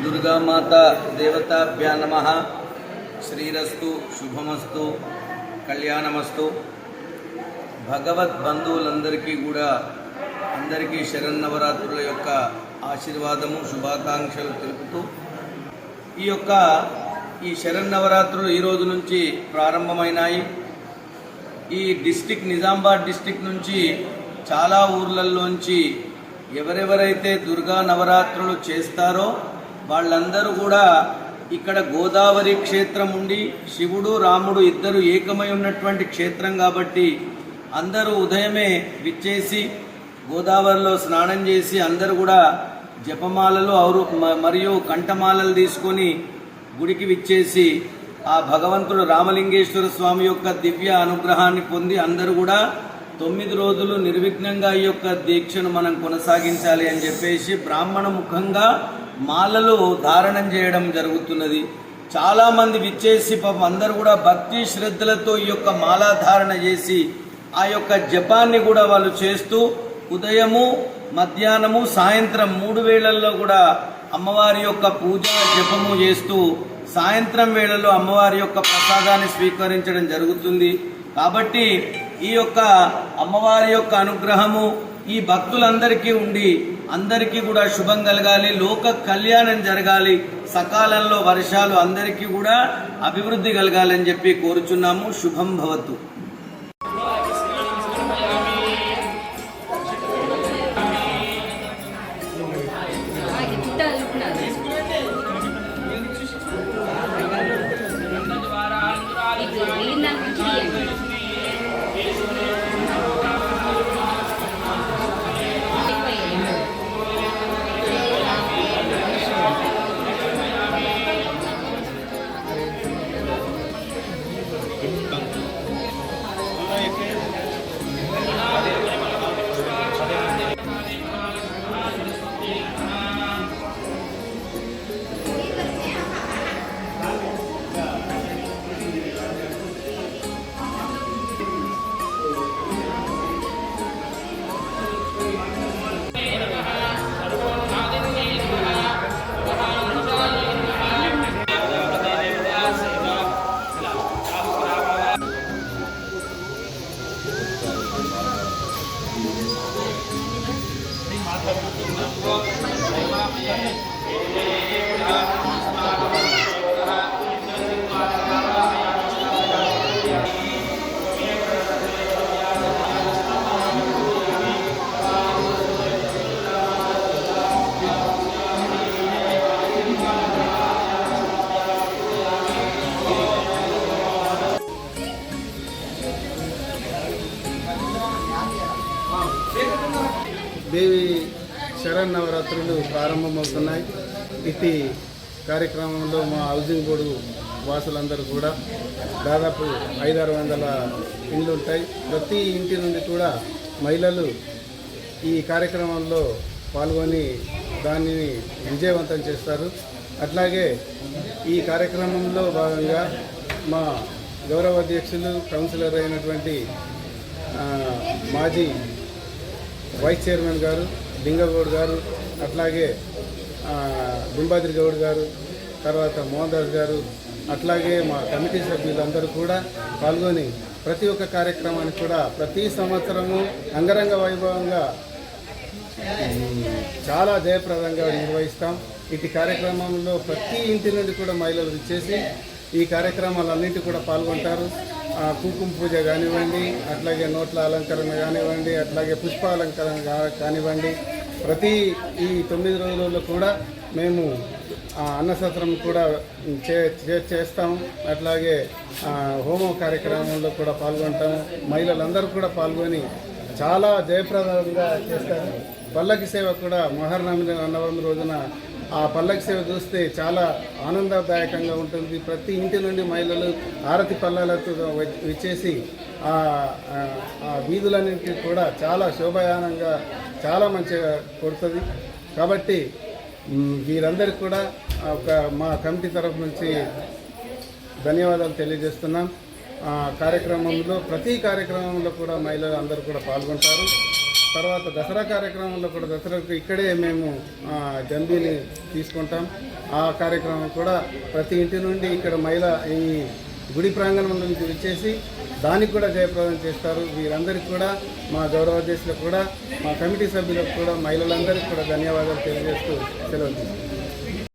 దుర్గామాత దేవతాభ్యా నమః. శ్రీరస్తు, శుభమస్తు, కళ్యాణమస్తు. భగవద్ బంధువులందరికీ కూడా అందరికీ శరన్నవరాత్రుల యొక్క ఆశీర్వాదము, శుభాకాంక్షలు తెలుపుతూ ఈ శరన్నవరాత్రులు ఈ రోజు నుంచి ప్రారంభమైనాయి. ఈ నిజామాబాద్ డిస్టిక్ నుంచి చాలా ఊర్లలోంచి ఎవరెవరైతే దుర్గా నవరాత్రులు చేస్తారో వాళ్ళందరూ కూడా ఇక్కడ గోదావరి క్షేత్రం ఉండి శివుడు రాముడు ఇద్దరు ఏకమై ఉన్నటువంటి క్షేత్రం కాబట్టి అందరూ ఉదయమే విచ్చేసి గోదావరిలో స్నానం చేసి అందరూ కూడా జపమాలలు మరియు కంఠమాలలు తీసుకొని గుడికి విచ్చేసి ఆ భగవంతుడు రామలింగేశ్వర స్వామి యొక్క దివ్య అనుగ్రహాన్ని పొంది అందరూ కూడా 9 రోజులు నిర్విఘ్నంగా ఈ యొక్క దీక్షను మనం కొనసాగించాలి అని చెప్పేసి బ్రాహ్మణ ముఖంగా మాలలు ధారణం చేయడం జరుగుతున్నది. చాలామంది విచ్చేసి పాపం అందరూ కూడా భక్తి శ్రద్ధలతో ఈ యొక్క మాలాధారణ చేసి ఆ యొక్క జపాన్ని కూడా వాళ్ళు చేస్తూ ఉదయము, మధ్యాహ్నము, సాయంత్రం 3 వేళల్లో కూడా అమ్మవారి యొక్క పూజ జపము చేస్తూ సాయంత్రం వేళలో అమ్మవారి యొక్క ప్రసాదాన్ని స్వీకరించడం జరుగుతుంది. కాబట్టి ఈ యొక్క అమ్మవారి యొక్క అనుగ్రహము ఈ భక్తులందరికీ ఉండి అందరికీ కూడా శుభం కలగాలి, లోక కళ్యాణం జరగాలి, సకాలంలో వర్షాలు అందరికీ కూడా అభివృద్ధి కలగాలని చెప్పి కోరుచున్నాము. శుభం భవతు. దేవి శరన్నవరాత్రులు ప్రారంభమవుతున్నాయి. ఇటు కార్యక్రమంలో మా హౌసింగ్ బోర్డు వాసులందరూ కూడా దాదాపు 500-600 ఇండ్లు ఉంటాయి. ప్రతి ఇంటి నుండి కూడా మహిళలు ఈ కార్యక్రమంలో పాల్గొని దానిని విజయవంతం చేస్తారు. అట్లాగే ఈ కార్యక్రమంలో భాగంగా మా గౌరవ అధ్యక్షులు కౌన్సిలర్ అయినటువంటి మాజీ వైస్ చైర్మన్ గారు లింగగౌడ్ గారు, అట్లాగే డింబాద్రి గౌడ్ గారు, తర్వాత మోహన్ దాస్ గారు, అట్లాగే మా కమిటీ సభ్యులందరూ కూడా పాల్గొని ప్రతి ఒక్క కార్యక్రమాన్ని కూడా ప్రతి సంవత్సరము అంగరంగ వైభవంగా చాలా జయప్రదంగా నిర్వహిస్తాం. ఇటు కార్యక్రమంలో ప్రతి ఇంటి నుండి కూడా మహిళలు వచ్చేసి ఈ కార్యక్రమాలన్నింటి కూడా పాల్గొంటారు. కుంకుమ పూజ కానివ్వండి, అట్లాగే నోట్ల అలంకరణ కానివ్వండి, అట్లాగే పుష్పాలంకరణ కానివ్వండి, ప్రతి ఈ 9 రోజులలో కూడా మేము అన్నసత్రం కూడా చేస్తాము. అట్లాగే హోమం కార్యక్రమంలో కూడా పాల్గొంటాము. మహిళలందరూ కూడా పాల్గొని చాలా జయప్రదంగా చేస్తారు. పల్లకి సేవ కూడా నవమి రోజున ఆ పల్లకి సేవ చూస్తే చాలా ఆనందదాయకంగా ఉంటుంది. ప్రతి ఇంటి నుండి మహిళలు ఆరతి పల్లెలతో విచ్చేసి ఆ వీధులన్నింటినీ కూడా చాలా శోభయానంగా చాలా మంచిగా కొడుతుంది. కాబట్టి వీరందరికీ కూడా మా కమిటీ తరఫు నుంచి ధన్యవాదాలు తెలియజేస్తున్నాం. కార్యక్రమంలో ప్రతి కార్యక్రమంలో కూడా మహిళలు అందరూ కూడా పాల్గొంటారు. తర్వాత దసరా కార్యక్రమంలో కూడా దసరాకు ఇక్కడే మేము జంబీని తీసుకుంటాం. ఆ కార్యక్రమం కూడా ప్రతి ఇంటి నుండి ఇక్కడ మహిళ ఈ గుడి ప్రాంగణం నుంచి వచ్చేసి దానికి కూడా జయప్రదం చేస్తారు. వీరందరికీ కూడా మా గౌరవాధ్యక్షులకు కూడా మా కమిటీ సభ్యులకు కూడా మహిళలందరికీ కూడా ధన్యవాదాలు తెలియజేస్తూ సెలవు తీసుకుంటాం.